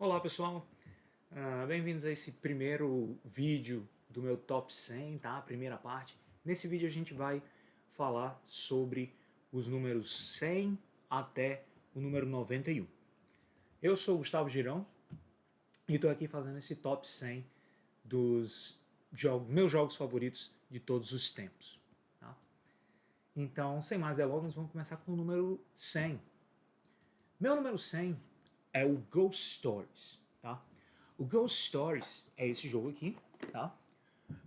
Olá pessoal, bem-vindos a esse primeiro vídeo do meu Top 100, tá? A primeira parte. Nesse vídeo a gente vai falar sobre os números 100 até o número 91. Eu sou o Gustavo Girão e estou aqui fazendo esse Top 100 dos meus jogos favoritos de todos os tempos. Tá? Então, sem mais delongas, vamos começar com o número 100. Meu número 100 é o Ghost Stories, tá? O Ghost Stories é esse jogo aqui, tá?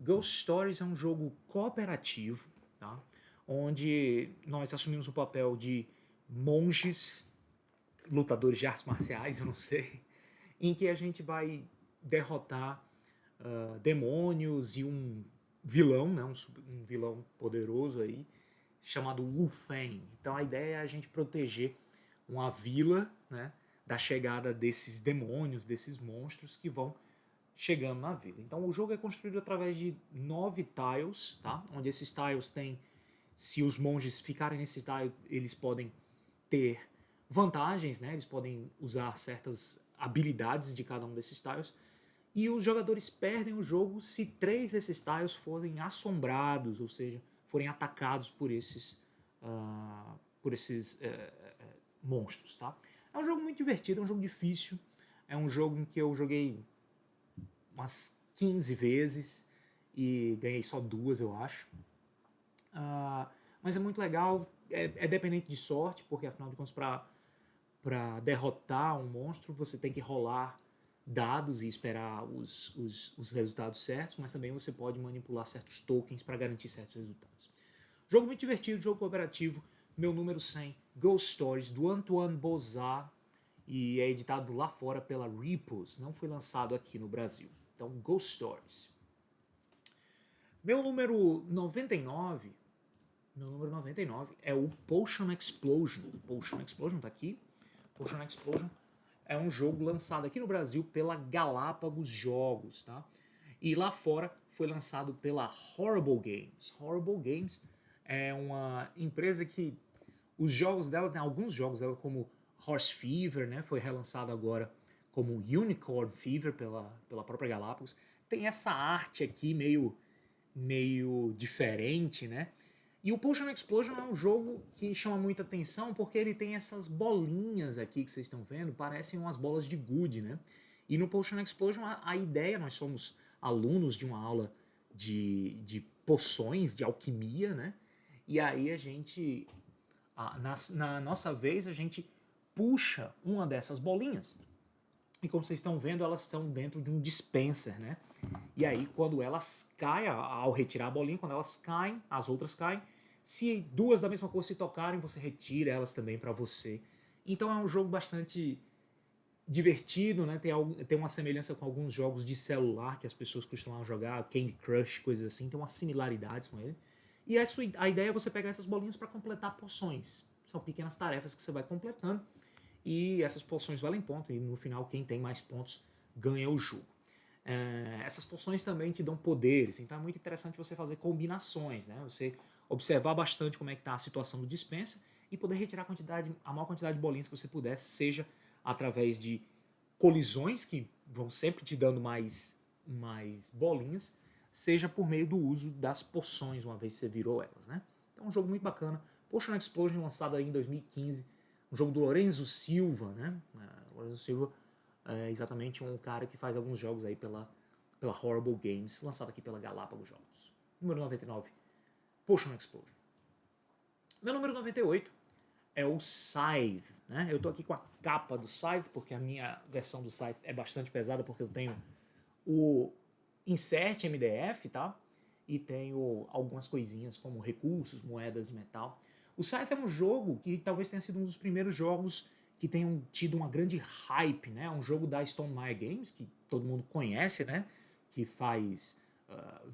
Ghost Stories é um jogo cooperativo, tá? Onde nós assumimos o papel de monges, lutadores de artes marciais, eu não sei, em que a gente vai derrotar demônios e um vilão, né? Um vilão poderoso aí, chamado Wu Fang. Então a ideia é a gente proteger uma vila, né, da chegada desses demônios, desses monstros que vão chegando na vila. Então o jogo é construído através de 9 tiles, tá? Onde esses tiles têm, se os monges ficarem nesses tiles, eles podem ter vantagens, né? Eles podem usar certas habilidades de cada um desses tiles. E os jogadores perdem o jogo se 3 desses tiles forem assombrados, ou seja, forem atacados por esses monstros, tá? É um jogo muito divertido, é um jogo difícil, é um jogo em que eu joguei umas 15 vezes e ganhei só 2, eu acho. Mas é muito legal, é dependente de sorte, porque afinal de contas, para derrotar um monstro, você tem que rolar dados e esperar os resultados certos, mas também você pode manipular certos tokens para garantir certos resultados. Jogo muito divertido, jogo cooperativo. Meu número 100, Ghost Stories, do Antoine Bozat, e é editado lá fora pela Repos, não foi lançado aqui no Brasil. Então, Ghost Stories. Meu número 99, meu número 99 é o Potion Explosion. Potion Explosion tá aqui. Potion Explosion é um jogo lançado aqui no Brasil pela Galápagos Jogos, tá? E lá fora foi lançado pela Horrible Games. Horrible Games é uma empresa que os jogos dela, tem alguns jogos dela como Horse Fever, né? Foi relançado agora como Unicorn Fever pela própria Galápagos. Tem essa arte aqui meio diferente, né? E o Potion Explosion é um jogo que chama muita atenção porque ele tem essas bolinhas aqui que vocês estão vendo, parecem umas bolas de gude, né? E no Potion Explosion a ideia, nós somos alunos de uma aula de poções, de alquimia, né? E aí a gente, na nossa vez, a gente puxa uma dessas bolinhas. E como vocês estão vendo, elas estão dentro de um dispenser, né? E aí, quando elas caem, ao retirar a bolinha, quando elas caem, as outras caem. Se duas da mesma cor se tocarem, você retira elas também para você. Então é um jogo bastante divertido, né? Tem uma semelhança com alguns jogos de celular que as pessoas costumam jogar, Candy Crush, coisas assim, tem umas similaridades com ele. E a ideia é você pegar essas bolinhas para completar poções. São pequenas tarefas que você vai completando e essas poções valem ponto, e no final quem tem mais pontos ganha o jogo. Essas poções também te dão poderes, então é muito interessante você fazer combinações, né? Você observar bastante como é que está a situação do dispensa e poder retirar a maior quantidade de bolinhas que você puder, seja através de colisões, que vão sempre te dando mais bolinhas, seja por meio do uso das poções, uma vez que você virou elas, né? Então é um jogo muito bacana. Potion Explosion, lançado aí em 2015, um jogo do Lorenzo Silva, né? Lorenzo Silva é exatamente um cara que faz alguns jogos aí pela Horrible Games, lançado aqui pela Galápagos Jogos. Número 99, Potion Explosion. Meu número 98 é o Scythe, né? Eu tô aqui com a capa do Scythe, porque a minha versão do Scythe é bastante pesada, porque eu tenho o Insert MDF, tá? E tenho algumas coisinhas como recursos, moedas de metal. O Scythe é um jogo que talvez tenha sido um dos primeiros jogos que tenham tido uma grande hype, né? É um jogo da Stone Meyer Games, que todo mundo conhece, né? Que faz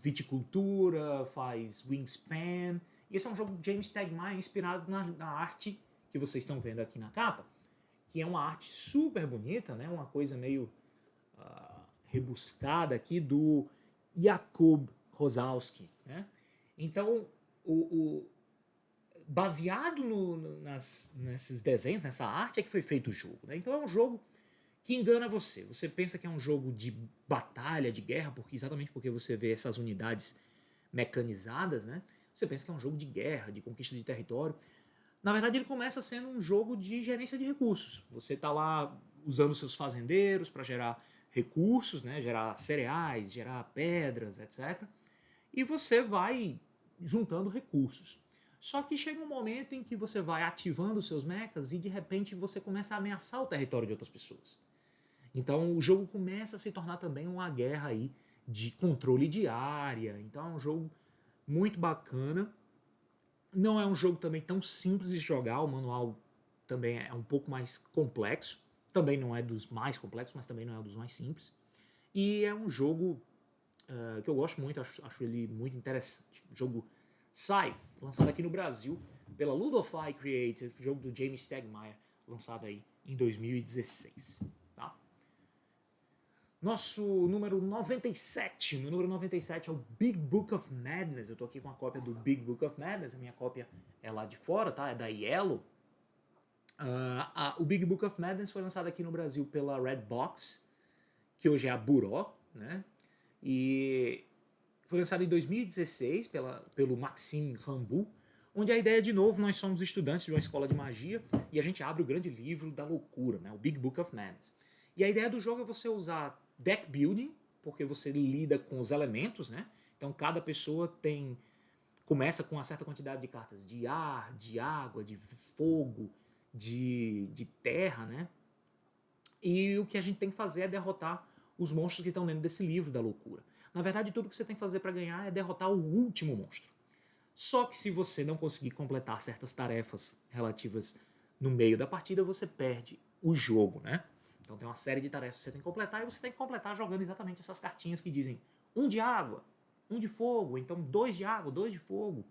viticultura, faz Wingspan. E esse é um jogo de James Stegmaier inspirado na arte que vocês estão vendo aqui na capa, que é uma arte super bonita, né? Uma coisa meio rebuscada aqui do Jakub Rosalski, né? Então, baseado nesses desenhos, nessa arte, é que foi feito o jogo, né? Então é um jogo que engana você. Você pensa que é um jogo de batalha, de guerra, exatamente porque você vê essas unidades mecanizadas, né? Você pensa que é um jogo de guerra, de conquista de território. Na verdade, ele começa sendo um jogo de gerência de recursos. Você está lá usando seus fazendeiros para gerar recursos, né? Gerar cereais, gerar pedras, etc. E você vai juntando recursos. Só que chega um momento em que você vai ativando os seus mechas e de repente você começa a ameaçar o território de outras pessoas. Então o jogo começa a se tornar também uma guerra aí de controle de área. Então é um jogo muito bacana. Não é um jogo também tão simples de jogar, o manual também é um pouco mais complexo. Também não é dos mais complexos, mas também não é dos mais simples. E é um jogo que eu gosto muito, acho ele muito interessante. O jogo Scythe, lançado aqui no Brasil pela Ludofy Creative, jogo do James Stegmaier, lançado aí em 2016. Tá? Nosso número 97. Meu número 97 é o Big Book of Madness. Eu tô aqui com a cópia do Big Book of Madness. A minha cópia é lá de fora, tá? É da Yellow. O Big Book of Madness foi lançado aqui no Brasil pela Redbox, que hoje é a Buró, né? E foi lançado em 2016 pelo Maxime Rambu, onde a ideia, de novo, nós somos estudantes de uma escola de magia e a gente abre o grande livro da loucura, né? O Big Book of Madness. E a ideia do jogo é você usar deck building, porque você lida com os elementos, né? Então cada pessoa começa com uma certa quantidade de cartas de ar, de água, de fogo, de terra, né? E o que a gente tem que fazer é derrotar os monstros que estão dentro desse livro da loucura. Na verdade, tudo que você tem que fazer para ganhar é derrotar o último monstro. Só que se você não conseguir completar certas tarefas relativas no meio da partida, você perde o jogo, né? Então tem uma série de tarefas que você tem que completar e você tem que completar jogando exatamente essas cartinhas que dizem um de água, um de fogo, então dois de água, dois de fogo.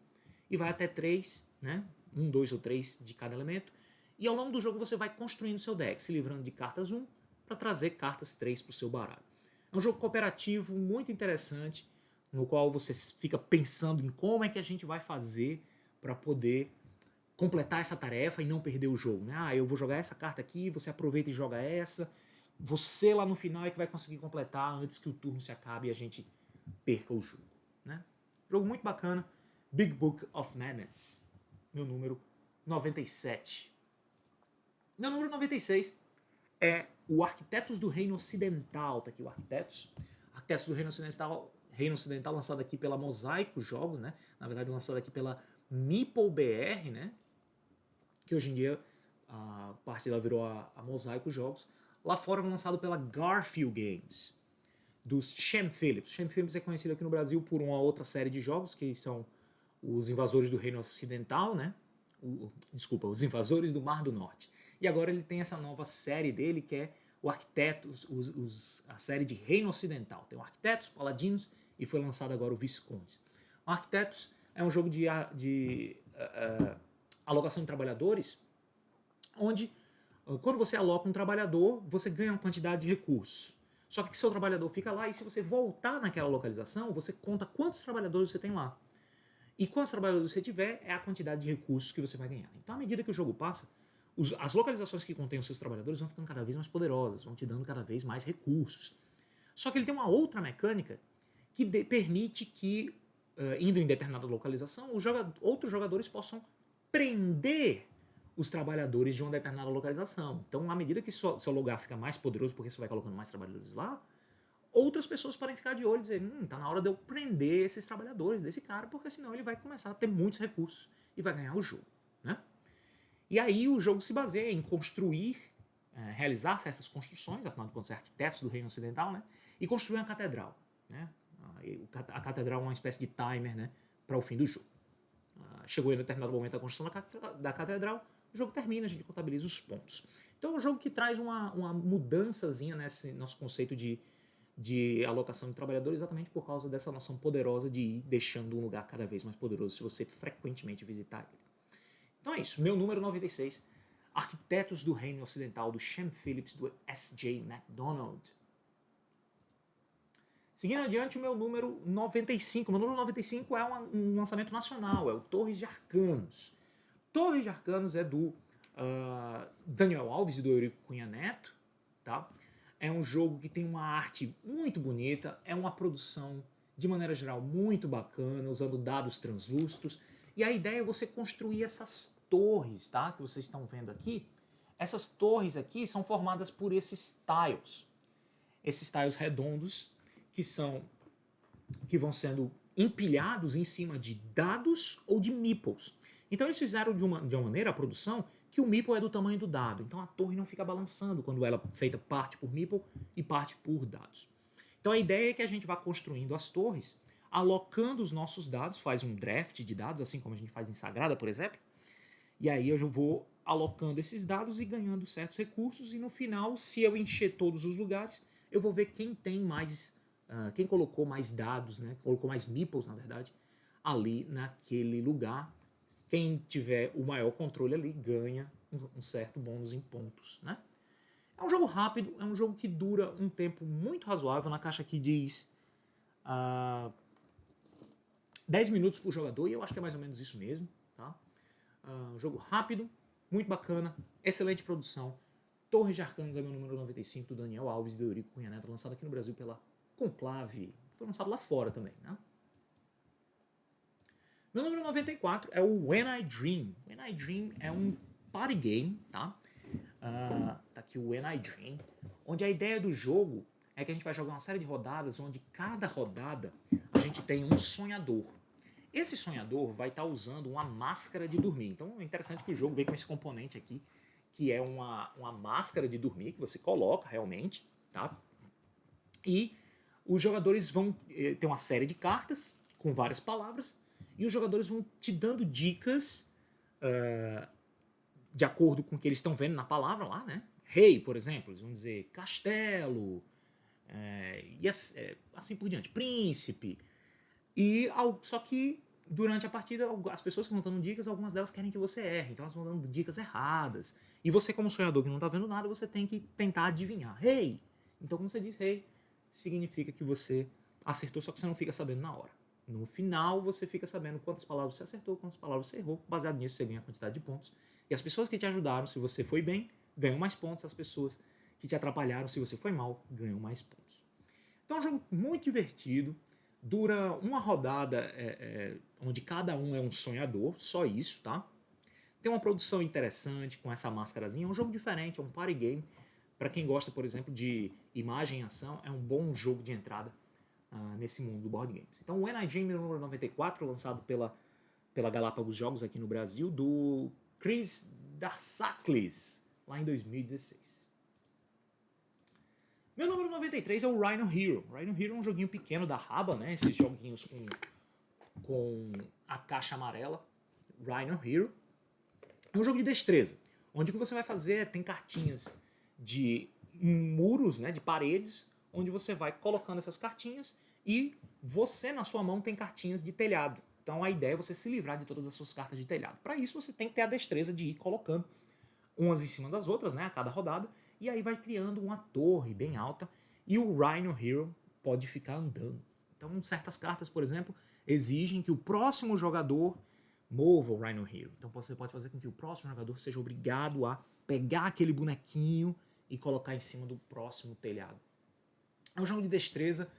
E vai até três, né? Um, dois ou três de cada elemento. E ao longo do jogo você vai construindo seu deck, se livrando de cartas 1 para trazer cartas 3 para o seu baralho. É um jogo cooperativo muito interessante, no qual você fica pensando em como é que a gente vai fazer para poder completar essa tarefa e não perder o jogo. Né? Ah, eu vou jogar essa carta aqui, você aproveita e joga essa. Você lá no final é que vai conseguir completar antes que o turno se acabe e a gente perca o jogo. Né? Jogo muito bacana. Big Book of Madness. Meu número 97. Meu número 96 é o Arquitetos do Reino Ocidental. Tá aqui o Arquitetos. Arquitetos do Reino Ocidental, lançado aqui pela Mosaico Jogos, né? Na verdade, lançado aqui pela Meeple BR, né? Que hoje em dia a parte dela virou a Mosaico Jogos. Lá fora, lançado pela Garfield Games, dos Shem Phillips. Shem Phillips é conhecido aqui no Brasil por uma outra série de jogos, que são os Invasores do Reino Ocidental, né? Desculpa, os Invasores do Mar do Norte. E agora ele tem essa nova série dele, que é o Arquitetos, a série de Reino Ocidental. Tem o Arquitetos, Paladinos e foi lançado agora o Viscondes. O Arquitetos é um jogo de alocação de trabalhadores, onde quando você aloca um trabalhador, você ganha uma quantidade de recursos. Só que seu trabalhador fica lá e se você voltar naquela localização, você conta quantos trabalhadores você tem lá. E quantos trabalhadores você tiver, é a quantidade de recursos que você vai ganhar. Então, à medida que o jogo passa, as localizações que contêm os seus trabalhadores vão ficando cada vez mais poderosas, vão te dando cada vez mais recursos. Só que ele tem uma outra mecânica que permite que, indo em determinada localização, outros jogadores possam prender os trabalhadores de uma determinada localização. Então, à medida que seu lugar fica mais poderoso, porque você vai colocando mais trabalhadores lá, outras pessoas podem ficar de olho e dizer, tá na hora de eu prender esses trabalhadores desse cara, porque senão ele vai começar a ter muitos recursos e vai ganhar o jogo, né? E aí o jogo se baseia em construir, realizar certas construções, afinal de contas é arquitetos do Reino Ocidental, né? E construir uma catedral, né? A catedral é uma espécie de timer, né? Para o fim do jogo. Chegou em determinado momento a construção da catedral, o jogo termina, a gente contabiliza os pontos. Então é um jogo que traz uma mudançazinha nesse nosso conceito de alocação de trabalhadores, exatamente por causa dessa noção poderosa de ir deixando um lugar cada vez mais poderoso se você frequentemente visitar ele. Então é isso, meu número 96, Arquitetos do Reino Ocidental, do Shem Phillips, do S.J. McDonald. Seguindo adiante, o meu número 95. Meu número 95 é um lançamento nacional, é o Torres de Arcanos. Torres de Arcanos é do Daniel Alves e do Eurico Cunha Neto, tá? É um jogo que tem uma arte muito bonita, é uma produção, de maneira geral, muito bacana, usando dados translúcidos. E a ideia é você construir essas torres, tá? Que vocês estão vendo aqui. Essas torres aqui são formadas por esses tiles. Esses tiles redondos que vão sendo empilhados em cima de dados ou de meeples. Então eles fizeram de uma maneira a produção que o meeple é do tamanho do dado. Então a torre não fica balançando quando ela é feita parte por meeple e parte por dados. Então a ideia é que a gente vá construindo as torres, alocando os nossos dados, faz um draft de dados, assim como a gente faz em Sagrada, por exemplo. E aí eu vou alocando esses dados e ganhando certos recursos, e no final, se eu encher todos os lugares, eu vou ver quem tem mais, quem colocou mais dados, né? Colocou mais meeples, na verdade, ali naquele lugar. Quem tiver o maior controle ali ganha um certo bônus em pontos, né? É um jogo rápido, é um jogo que dura um tempo muito razoável. Na caixa aqui diz 10 minutos por jogador, e eu acho que é mais ou menos isso mesmo, tá? Um jogo rápido, muito bacana, excelente produção. Torres de Arcanos é meu número 95, do Daniel Alves e do Eurico Cunha Neto, lançado aqui no Brasil pela Conclave. Foi lançado lá fora também, né? Meu número 94 é o When I Dream. When I Dream é um party game, tá? Tá aqui o When I Dream, onde a ideia do jogo é que a gente vai jogar uma série de rodadas, onde cada rodada a gente tem um sonhador. Esse sonhador vai estar usando uma máscara de dormir. Então é interessante que o jogo vem com esse componente aqui, que é uma máscara de dormir que você coloca realmente, tá? E os jogadores vão ter uma série de cartas com várias palavras, e os jogadores vão te dando dicas de acordo com o que eles estão vendo na palavra lá, né? Rei, por exemplo, eles vão dizer castelo, e assim por diante, príncipe. Só que durante a partida, as pessoas que vão dando dicas, algumas delas querem que você erre, então elas vão dando dicas erradas. E você, como sonhador que não está vendo nada, você tem que tentar adivinhar. Rei! Então quando você diz rei, significa que você acertou, só que você não fica sabendo na hora. No final, você fica sabendo quantas palavras você acertou, quantas palavras você errou. Baseado nisso, você ganha a quantidade de pontos. E as pessoas que te ajudaram, se você foi bem, ganham mais pontos. As pessoas que te atrapalharam, se você foi mal, ganham mais pontos. Então é um jogo muito divertido. Dura uma rodada onde cada um é um sonhador, só isso, tá? Tem uma produção interessante com essa máscarazinha. É um jogo diferente, é um party game. Para quem gosta, por exemplo, de imagem e ação, é um bom jogo de entrada nesse mundo do board games. Então, When I Dream, número 94, lançado pela Galápagos Jogos aqui no Brasil, do Chris Darsaklis, lá em 2016. Meu número 93 é o Rhino Hero. Rhino Hero é um joguinho pequeno da Raba, né? Esses joguinhos com a caixa amarela. Rhino Hero. É um jogo de destreza, onde o que você vai fazer tem cartinhas de muros, né, de paredes, onde você vai colocando essas cartinhas, e você na sua mão tem cartinhas de telhado. Então a ideia é você se livrar de todas as suas cartas de telhado. Para isso você tem que ter a destreza de ir colocando umas em cima das outras, né, a cada rodada, e aí vai criando uma torre bem alta, e o Rhino Hero pode ficar andando. Então certas cartas, por exemplo, exigem que o próximo jogador mova o Rhino Hero. Então você pode fazer com que o próximo jogador seja obrigado a pegar aquele bonequinho e colocar em cima do próximo telhado. É um jogo de destreza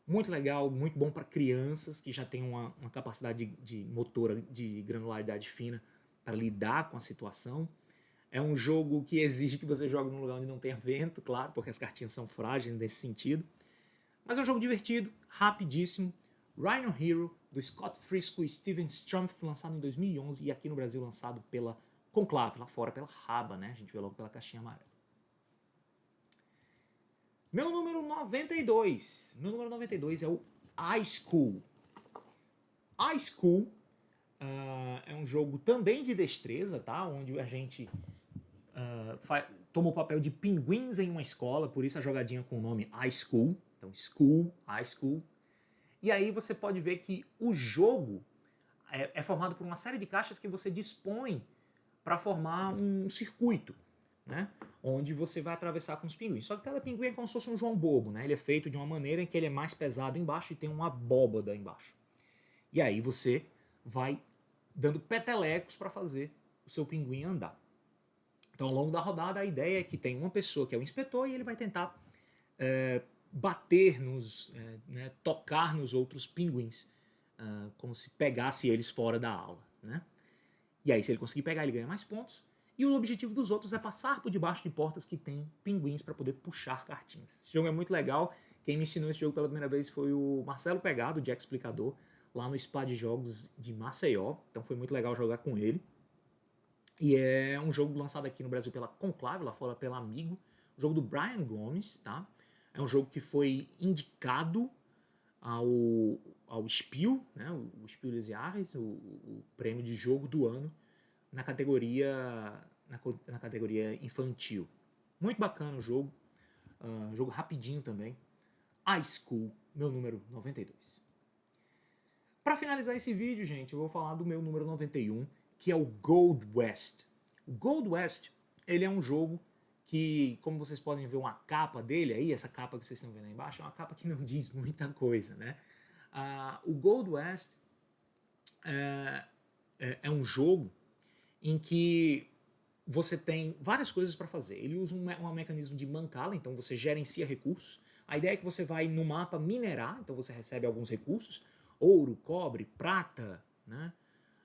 muito legal, muito bom para crianças que já têm uma capacidade de motora de granularidade fina para lidar com a situação. É um jogo que exige que você jogue num lugar onde não tenha vento, claro, porque as cartinhas são frágeis nesse sentido. Mas é um jogo divertido, rapidíssimo. Rhino Hero, do Scott Frisco e Steven Strumpf, lançado em 2011 e aqui no Brasil lançado pela Conclave, lá fora pela Raba, né? A gente vê logo pela caixinha amarela. Meu número 92. Meu número 92 é o iSchool. iSchool é um jogo também de destreza, tá? Onde a gente toma o papel de pinguins em uma escola, por isso a jogadinha com o nome iSchool. Então, iSchool. E aí você pode ver que o jogo é formado por uma série de caixas que você dispõe para formar um circuito, né? Onde você vai atravessar com os pinguins. Só que cada pinguim é como se fosse um João Bobo, né? Ele é feito de uma maneira em que ele é mais pesado embaixo e tem uma abóbada embaixo. E aí você vai dando petelecos para fazer o seu pinguim andar. Então, ao longo da rodada, a ideia é que tem uma pessoa que é o inspetor e ele vai tentar bater né, tocar nos outros pinguins, como se pegasse eles fora da aula, né? E aí, se ele conseguir pegar, ele ganha mais pontos. E o objetivo dos outros é passar por debaixo de portas que tem pinguins para poder puxar cartinhas. Esse jogo é muito legal. Quem me ensinou esse jogo pela primeira vez foi o Marcelo Pegado, o Jack Explicador, lá no Spa de Jogos de Maceió. Então foi muito legal jogar com ele. E é um jogo lançado aqui no Brasil pela Conclave, lá fora pela Amigo. Um jogo do Brian Gomes, tá? É um jogo que foi indicado ao Spiel, né? O Spiel des Jahres, o prêmio de jogo do ano, na categoria, na categoria infantil. Muito bacana o jogo. Jogo rapidinho também. iSchool, meu número 92. Para finalizar esse vídeo, gente, eu vou falar do meu número 91, que é o Gold West. O Gold West, ele é um jogo que, como vocês podem ver uma capa dele aí, essa capa que vocês estão vendo aí embaixo, é uma capa que não diz muita coisa, né? O Gold West é um jogo em que você tem várias coisas para fazer. Ele usa um mecanismo de mancala, então você gerencia recursos. A ideia é que você vai no mapa minerar, então você recebe alguns recursos, ouro, cobre, prata, né?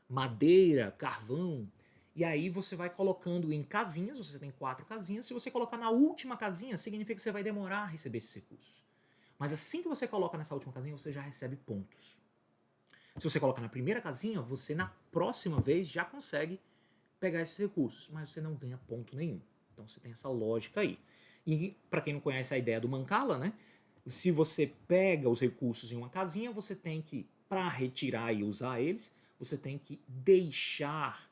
Madeira, carvão, e aí você vai colocando em casinhas, você tem 4 casinhas, se você colocar na última casinha, significa que você vai demorar a receber esses recursos. Mas assim que você coloca nessa última casinha, você já recebe pontos. Se você colocar na primeira casinha, você na próxima vez já consegue pegar esses recursos, mas você não ganha ponto nenhum. Então você tem essa lógica aí. E para quem não conhece a ideia do Mancala, né? Se você pega os recursos em uma casinha, você tem que, para retirar e usar eles, você tem que deixar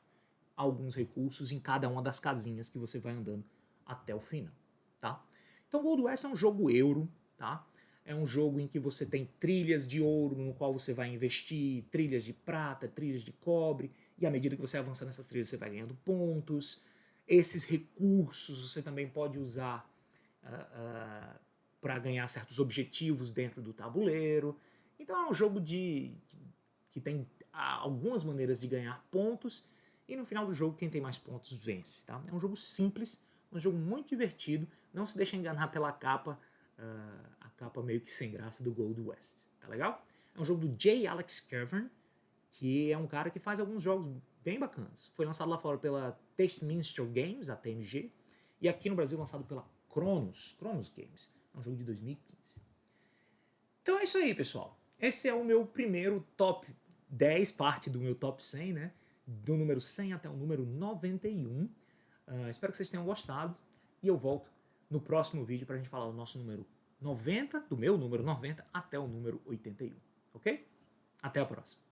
alguns recursos em cada uma das casinhas que você vai andando até o final, tá? Então Gold West é um jogo euro, tá? É um jogo em que você tem trilhas de ouro no qual você vai investir, trilhas de prata, trilhas de cobre, e à medida que você avança nessas trilhas você vai ganhando pontos. Esses recursos você também pode usar para ganhar certos objetivos dentro do tabuleiro. Então é um jogo que tem algumas maneiras de ganhar pontos, e no final do jogo quem tem mais pontos vence, tá? É um jogo simples, um jogo muito divertido, não se deixa enganar pela capa, a capa meio que sem graça do Gold West, tá legal? É um jogo do J. Alex Kevern, que é um cara que faz alguns jogos bem bacanas. Foi lançado lá fora pela Taste Minstrel Games, a TMG, e aqui no Brasil lançado pela Cronos Games. É um jogo de 2015. Então é isso aí, pessoal. Esse é o meu primeiro top 10, parte do meu top 100, né? Do número 100 até o número 91. Espero que vocês tenham gostado. E eu volto no próximo vídeo para a gente falar do nosso número 90, do meu número 90, até o número 81. Ok? Até a próxima.